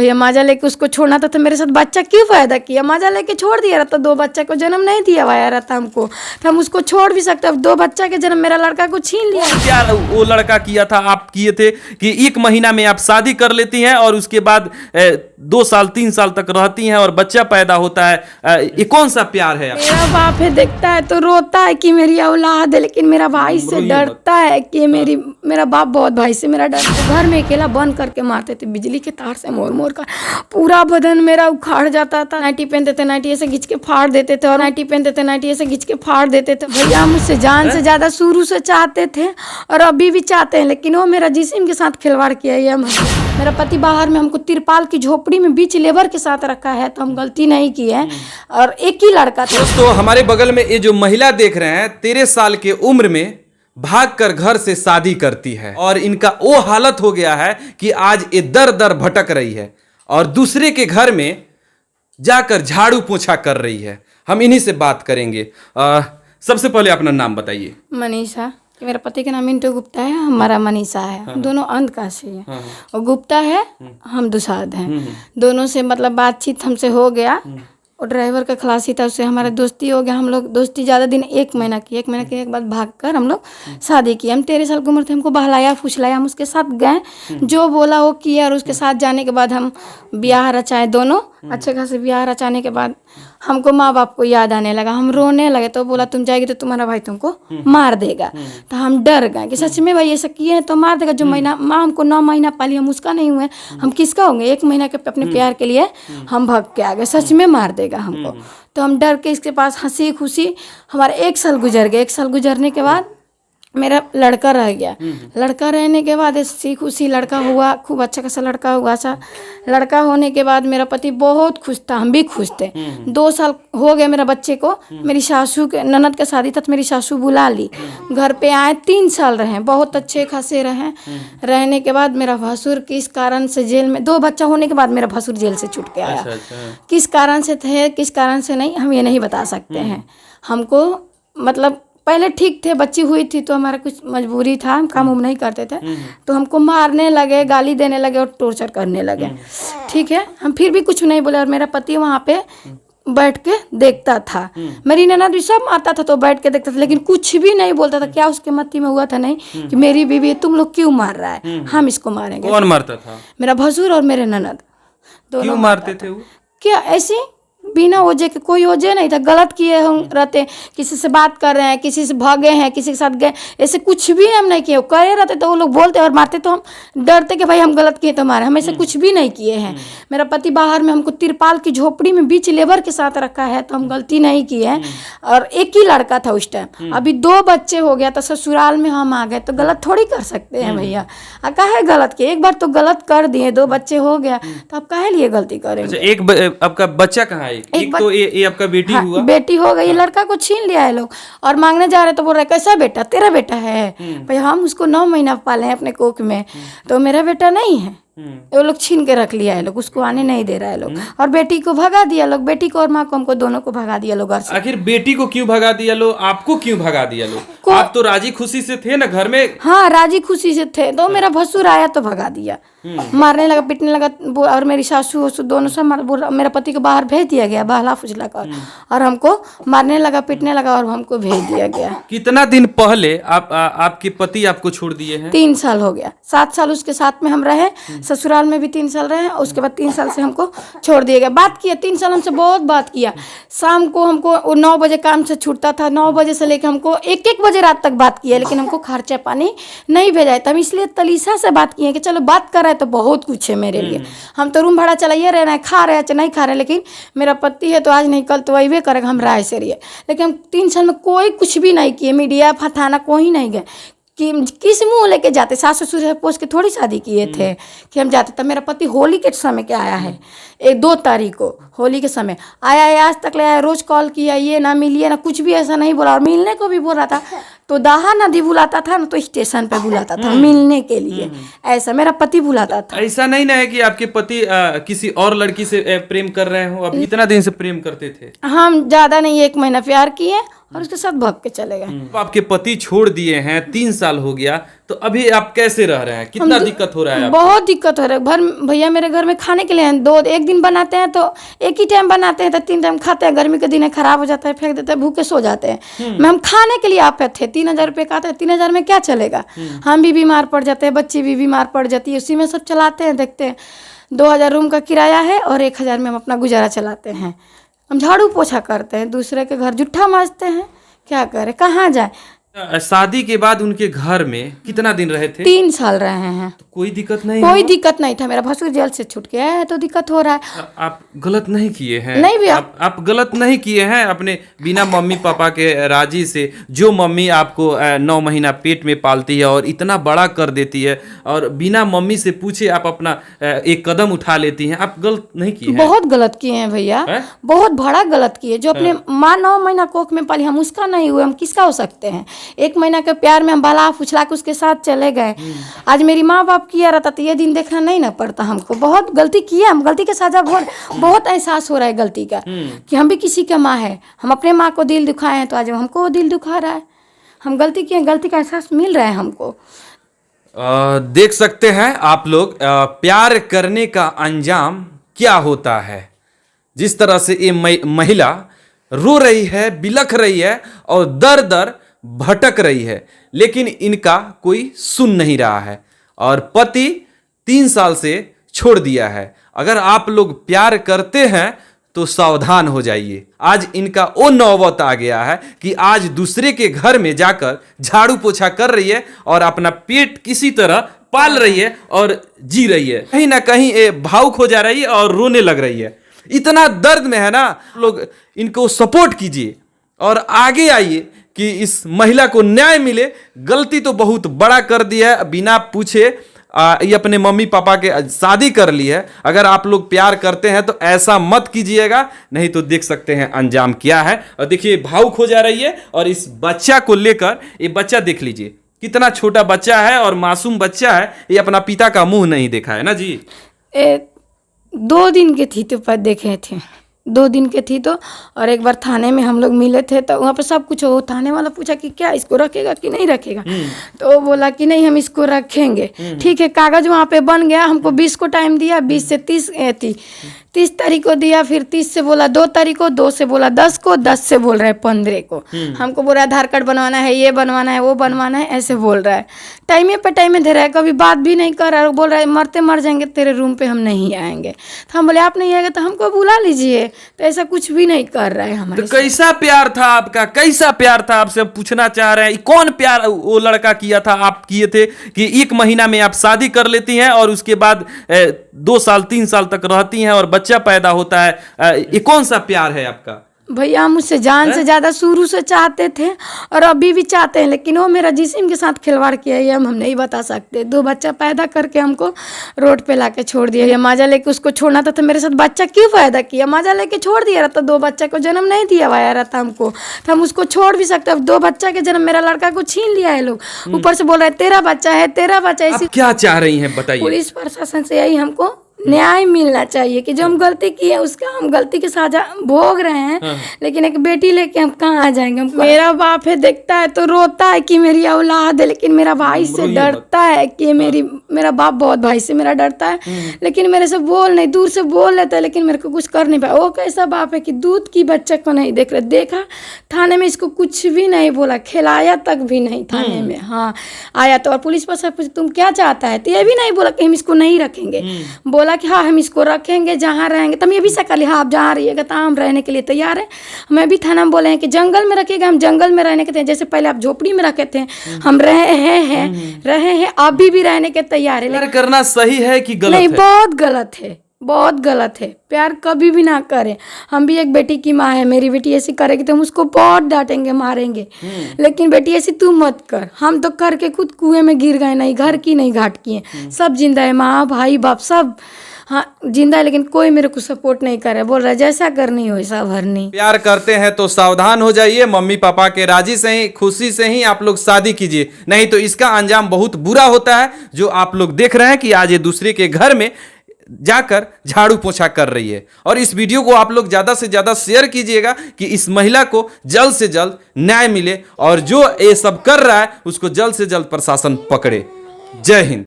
भैया माजा लेके उसको छोड़ना था तो मेरे साथ बच्चा क्यों फायदा किया, माजा लेके छोड़ दिया रहता, 2 बच्चा को जन्म नहीं दिया हुआ रहता हमको, तो हम उसको छोड़ भी सकते। अब 2 बच्चा के जन्म मेरा लड़का को छीन लिया। क्या वो लड़का किया था, आप किए थे कि 1 महीना में आप शादी कर लेती हैं और उसके बाद 2 साल 3 साल तक रहती हैं और बच्चा पैदा होता है। ये कौन सा प्यार है? मेरा बाप है, देखता है तो रोता है कि मेरी औलाद है, लेकिन मेरा भाई से डरता है कि मेरा बाप बहुत भाई से मेरा डरता। घर में अकेला बंद करके मारते थे, बिजली के तार से मोड़ मोड़ कर पूरा बदन मेरा उखाड़ जाता था। नाइटी पहनते थे, नाइटी ऐसे खींच के फाड़ देते थे, और नाइटी पहनते थे, नाइटी ऐसे खींच के फाड़ देते थे। भैया मुझसे जान से ज्यादा शुरू से चाहते थे और अभी भी चाहते हैं, लेकिन वो मेरा जिस्म के साथ खिलवाड़ किया है। मेरा पति बाहर में हमको तिरपाल की झोपड़ी में बीच लेबर के साथ रखा है, तो हम गलती नहीं की है। और एक ही लड़का था। दोस्तों हमारे बगल में ये जो महिला देख रहे हैं 13 साल के उम्र में भागकर घर से शादी करती है और इनका वो हालत हो गया है कि आज ये दर दर भटक रही है और दूसरे के घर में जाकर झाड़ू पोछा कर रही है। हम इन्हीं से बात करेंगे। सबसे पहले अपना नाम बताइए। मनीषा, मेरा पति का नाम मिंटू गुप्ता है, हमारा मनीषा है। हम दोनों अंधकाशी हैं। और गुप्ता है, हम दुसाध हैं। दोनों से मतलब बातचीत हमसे हो गया। और ड्राइवर का खलासी था, उससे हमारा दोस्ती हो गया। हम लोग दोस्ती ज़्यादा दिन 1 महीना की, 1 महीना के बाद भागकर हम लोग शादी की। हम 13 साल की उम्र थे, हमको बहलाया फुसलाया, हम उसके साथ गए, जो बोला वो किया। और उसके साथ जाने के बाद हम ब्याह रचाए दोनों। अच्छे खासे ब्याह रचाने के बाद हमको माँ बाप को याद आने लगा, हम रोने लगे। तो बोला तुम जाएगी तो तुम्हारा भाई तुमको मार देगा। तो हम डर गए कि सच में भाई ऐसा किए हैं तो मार देगा। जो महीना माँ हमको 9 महीना पाली, हम उसका नहीं हुए, हम किसका होंगे? 1 महीना के अपने प्यार के लिए हम भाग के आ गए, सच में मार देगा हमको। तो हम डर के इसके पास हंसी खुशी हमारा 1 साल गुजर गया। 1 साल गुजरने के बाद मेरा लड़का रह गया। लड़का रहने के बाद हंसी खुशी लड़का हुआ, खूब अच्छा खासा लड़का हुआ। अच्छा लड़का होने के बाद मेरा पति बहुत खुश था, हम भी खुश थे। 2 साल हो गए मेरा बच्चे को। मेरी सासू के ननद का शादी था तो मेरी सासू बुला ली, घर पे आए। 3 साल रहे, बहुत अच्छे खासे रहे। रहने के बाद मेरा भसुर किस कारण से जेल में, 2 बच्चा होने के बाद मेरा भसुर जेल से छूट के आया। किस कारण से थे, किस कारण से नहीं, हम ये नहीं बता सकते हैं। हमको मतलब पहले ठीक थे, बच्ची हुई थी तो हमारा कुछ मजबूरी था, हम काम उम नहीं करते थे, तो हमको मारने लगे, गाली देने लगे और टॉर्चर करने लगे। ठीक है, हम फिर भी कुछ नहीं बोले। और मेरा पति वहाँ पे बैठ के देखता था, मेरी ननद भी सब मारता था तो बैठ के देखता था, लेकिन कुछ भी नहीं बोलता था। क्या उसके मत्ती में हुआ था नहीं कि मेरी बीवी तुम लोग क्यों मार रहा है, हम इसको मारेंगे। कौन मारता था? मेरा भसुर और मेरे ननद दोनों। क्यों मारते थे वो? क्या ऐसे बिना वजह के, कोई वजह नहीं था। गलत किए हम रहते, किसी से बात कर रहे हैं, किसी से भागे हैं, किसी के साथ गए, ऐसे कुछ भी हम नहीं किए। करे रहते तो वो लोग बोलते और मारते तो हम डरते कि भाई हम गलत किए तो मारे। हम ऐसे कुछ भी नहीं किए हैं। मेरा पति बाहर में हमको तिरपाल की झोपड़ी में बीच लेबर के साथ रखा है, तो हम गलती नहीं की है। और एक ही लड़का था उस टाइम, अभी 2 बच्चे हो गया तो ससुराल में हम आ गए, तो गलत थोड़ी कर सकते हैं भैया। काहे गलत किए, एक बार तो गलत कर दिए, 2 बच्चे हो गया तो आप काहे लिए गलती करेंगे? अच्छा, एक आपका बच्चा कहाँ है? एक तो ये आपका बेटी हुआ? बेटी हो गई। लड़का को छीन लिया है लोग और मांगने जा रहे तो बोल रहे कैसा बेटा, तेरा बेटा है? भाई हम उसको 9 महीना पाले हैं अपने कोख में, तो मेरा बेटा नहीं है। वो लोग छीन के रख लिया है लोग, उसको आने नहीं दे रहा है लोग। और बेटी को भगा दिया लोग, बेटी को और माँ को, हमको दोनों को भगा दिया लोग। आखिर बेटी को क्यों भगा दिया लोग, आपको क्यों भगा दिया लोग? आप तो राजी खुशी से थे ना घर में? हाँ राजी खुशी से थे, तो मेरा भसुर आया तो भगा दिया, मारने लगा, पीटने लगा। और मेरी सासू दोनों सब मेरा पति को बाहर भेज दिया गया, बहला फुसला कर, और हमको मारने लगा, पीटने लगा और हमको भेज दिया गया। कितना दिन पहले आपके पति आपको छोड़ दिए हैं? 3 साल हो गया। 7 साल उसके साथ में हम रहे, ससुराल में भी 3 साल रहे, उसके बाद 3 साल से हमको छोड़ दिया गया। बात किया 3 साल हमसे, बहुत बात किया। शाम को हमको 9 बजे काम से छूटता था, 9 बजे से लेकर हमको 1-1 बजे रात तक बात किया, लेकिन हमको खर्चा पानी नहीं भेजा है। हम इसलिए तलीसा से बात किए कि चलो बात कर रहे हैं तो बहुत कुछ है मेरे लिए। हम तो रूम भाड़ा चलाइए रहना है, खा रहे हैं चाहे नहीं खा रहे, लेकिन मेरा पति है तो आज नहीं कल तो वही करेगा, हम राय से रहिए। लेकिन हम 3 साल में कोई कुछ भी नहीं किए, मीडिया थाना कोई नहीं गए कि किस मुंह लेके जाते। सास ससुर से पूछ के थोड़ी शादी किए थे कि हम जाते। तब मेरा पति होली के समय क्या आया है, 2 तारीख को होली के समय आया है, आज तक ले आया, रोज कॉल किया, ये ना मिलिए ना, कुछ भी ऐसा नहीं बोला। और मिलने को भी बोल रहा था तो दाहा नदी बुलाता था ना, तो स्टेशन पे बुलाता था मिलने के लिए, ऐसा मेरा पति बुलाता था। ऐसा नहीं ना है कि आपके पति किसी और लड़की से प्रेम कर रहे हो? अब कितना दिन से प्रेम करते थे? हम ज़्यादा नहीं, 1 महीना प्यार किए और उसके साथ भाग के चले गए। अब आपके पति छोड़ दिए हैं, 3 साल हो गया, तो अभी आप कैसे रह रहे हैं? कितना दिक्कत हो रहा है? बहुत दिक्कत हो रहा है। भैया मेरे घर में खाने के लिए हैं, एक दिन बनाते हैं तो एक ही टाइम बनाते हैं तो 3 टाइम खाते हैं। गर्मी के दिन है, खराब हो जाता है, फेंक देते हैं, भूखे सो जाते हैं। हम खाने के लिए आप थे, 3000 रुपये का आता है, 3000 में क्या चलेगा? हम भी बीमार पड़ जाते हैं, बच्ची भी बीमार पड़ जाती है, उसी में सब चलाते हैं। देखते हैं 2000 रूम का किराया है और 1000 में हम अपना गुजारा चलाते हैं। हम झाड़ू पोछा करते हैं, दूसरे के घर जुट्ठा मांजते हैं, क्या करें, कहाँ जाए। शादी के बाद उनके घर में कितना दिन रहे थे? 3 साल रहे हैं। तो कोई दिक्कत नहीं? कोई दिक्कत नहीं था। मेरा भसुर जेल से छूट गया है तो दिक्कत हो रहा है। आप गलत नहीं किए हैं? नहीं भैया, आप गलत नहीं किए हैं। अपने बिना मम्मी पापा के राजी से, जो मम्मी आपको 9 महीना पेट में पालती है और इतना बड़ा कर देती है, और बिना मम्मी से पूछे आप अपना एक कदम उठा लेती हैं, आप गलत नहीं किए हैं? बहुत गलत किए हैं भैया, बहुत बड़ा गलत किए। जो अपने माँ 9 महीना कोख में पाली, हम उसका नहीं हुए, हम किसका हो सकते हैं? 1 महीना के प्यार में हम बला फुचला के उसके साथ चले गए। आज मेरी माँ बाप किया रहता तो ये दिन देखना नहीं ना पड़ता हमको। बहुत गलती की है, हम गलती के साजा बहुत एहसास हो रहा है गलती का, कि हम भी किसी का माँ है। हम अपने माँ को दिल दुखाए हैं तो आज हमको दिल दुखा रहा है। हम गलती किए, गलती का एहसास मिल रहा है हमको। देख सकते हैं आप लोग, प्यार करने का अंजाम क्या होता है। जिस तरह से ये महिला रो रही है, बिलख रही है और दर दर भटक रही है, लेकिन इनका कोई सुन नहीं रहा है और पति 3 साल से छोड़ दिया है। अगर आप लोग प्यार करते हैं तो सावधान हो जाइए। आज इनका वो नौबत आ गया है कि आज दूसरे के घर में जाकर झाड़ू पोछा कर रही है और अपना पेट किसी तरह पाल रही है और जी रही है। कहीं ना कहीं ये भावुक हो जा रही है और रोने लग रही है। इतना दर्द में है ना, लोग इनको सपोर्ट कीजिए और आगे आइए कि इस महिला को न्याय मिले। गलती तो बहुत बड़ा कर दिया है, बिना पूछे ये अपने मम्मी पापा के शादी कर ली है। अगर आप लोग प्यार करते हैं तो ऐसा मत कीजिएगा, नहीं तो देख सकते हैं अंजाम क्या है। और देखिए भावुक हो जा रही है और इस बच्चा को लेकर, ये बच्चा देख लीजिए कितना छोटा बच्चा है और मासूम बच्चा है। ये अपना पिता का मुंह नहीं देखा है ना जी। 2 दिन के थी तो पर देखे थे, 2 दिन के थी तो। और एक बार थाने में हम लोग मिले थे तो वहाँ पर सब कुछ हो, थाने वाला पूछा कि क्या इसको रखेगा कि नहीं रखेगा, तो वो बोला कि नहीं हम इसको रखेंगे। ठीक है, कागज वहाँ पे बन गया। हमको 20 को टाइम दिया, 20 से 30 तारीख को दिया, फिर 30 से बोला 2 तारीख को, 2 से बोला 10 को, 10 से बोल रहा है 15 को। हमको बोल रहा है आधार कार्ड बनवाना है, ये बनवाना है, वो बनवाना है, ऐसे बोल रहा है। टाइमे पे टाइमे दे रहा है, कभी बात भी नहीं कर रहा है। बोल रहा है मरते मर जाएंगे, तेरे रूम पे हम नहीं आएंगे। तो हम बोले आप नहीं आएगा तो हमको बुला लीजिए। तो ऐसा कुछ भी नहीं कर रहा है हमारे। तो कैसा प्यार था आपका, कैसा प्यार था आपसे पूछना चाह रहे हैं। कौन प्यार वो लड़का किया था, आप किए थे कि 1 महीना में आप शादी कर लेती हैं और उसके बाद 2 साल 3 साल तक रहती हैं और बच्चा पैदा होता है। ये कौन सा प्यार है आपका? भैया हम उससे जान से ज़्यादा शुरू से चाहते थे और अभी भी चाहते हैं, लेकिन वो मेरा जिस्म के साथ खिलवाड़ किया है, हम नहीं बता सकते। 2 बच्चा पैदा करके हमको रोड पे लाके छोड़ दिया। या माजा लेके उसको छोड़ना था तो मेरे साथ बच्चा क्यों पैदा किया? माजा लेके छोड़ दिया रहता, 2 बच्चा को जन्म नहीं दिया हुआ रहता हमको, तो हम उसको छोड़ भी सकते। अब 2 बच्चा के जन्म मेरा लड़का को छीन लिया है लोग, ऊपर से बोल रहे हैं तेरा बच्चा है, तेरा बच्चा है। क्या चाह रही हैं बताइए? पुलिस प्रशासन से यही हमको न्याय मिलना चाहिए कि जो हम गलती की है उसका हम गलती के साजा भोग रहे हैं। लेकिन एक बेटी लेके हम कहाँ आ जाएंगे? मेरा बाप है, देखता है तो रोता है कि मेरी औलाद है, लेकिन मेरा भाई से डरता है कि मेरा बाप बहुत भाई से मेरा डरता है, लेकिन मेरे से बोल नहीं, दूर से बोल लेता है, लेकिन मेरे को कुछ कर नहीं पाया। वो कैसा बाप है कि दूध की बच्चे को नहीं देख रहे, देखा थाने में इसको कुछ भी नहीं बोला, खिलाया तक भी नहीं थाने में। हाँ आया तो, और पुलिस पर पूछा तुम क्या चाहता है, तो ये भी नहीं बोला कि हम इसको नहीं रखेंगे। बोला कि हाँ हम इसको रखेंगे, जहाँ रहेंगे। तब ये भी सकल हाँ आप जहाँ रहिएगा तो हम रहने के लिए तैयार है। मैं भी थाना में बोले हैं कि जंगल में रखिएगा, हम जंगल में रहने के थे। जैसे पहले आप झोपड़ी में रखे थे, हम रहे हैं अभी भी रहने के तैयार है। प्यार करना सही है कि गलत नहीं, है? बहुत गलत है, बहुत गलत है। प्यार कभी भी ना करें। हम भी एक बेटी की माँ है, मेरी बेटी ऐसी करेगी तो हम उसको बहुत डांटेंगे, मारेंगे, लेकिन बेटी ऐसी तू मत कर। हम तो करके खुद कुएं में गिर गए, नहीं घर की नहीं घाट की है, सब जिंदा है, माँ भाई बाप सब हाँ जिंदा है, लेकिन कोई मेरे को सपोर्ट नहीं करे। बोल रहा है जैसा करनी हो वैसा भरनी। प्यार करते हैं तो सावधान हो जाइए। मम्मी पापा के राजी से ही, खुशी से ही आप लोग शादी कीजिए, नहीं तो इसका अंजाम बहुत बुरा होता है। जो आप लोग देख रहे हैं कि आज ये दूसरे के घर में जाकर झाड़ू पोछा कर रही है। और इस वीडियो को आप लोग ज़्यादा से ज़्यादा शेयर कीजिएगा कि इस महिला को जल्द से जल्द न्याय मिले और जो ये सब कर रहा है उसको जल्द से जल्द प्रशासन पकड़े। जय हिंद।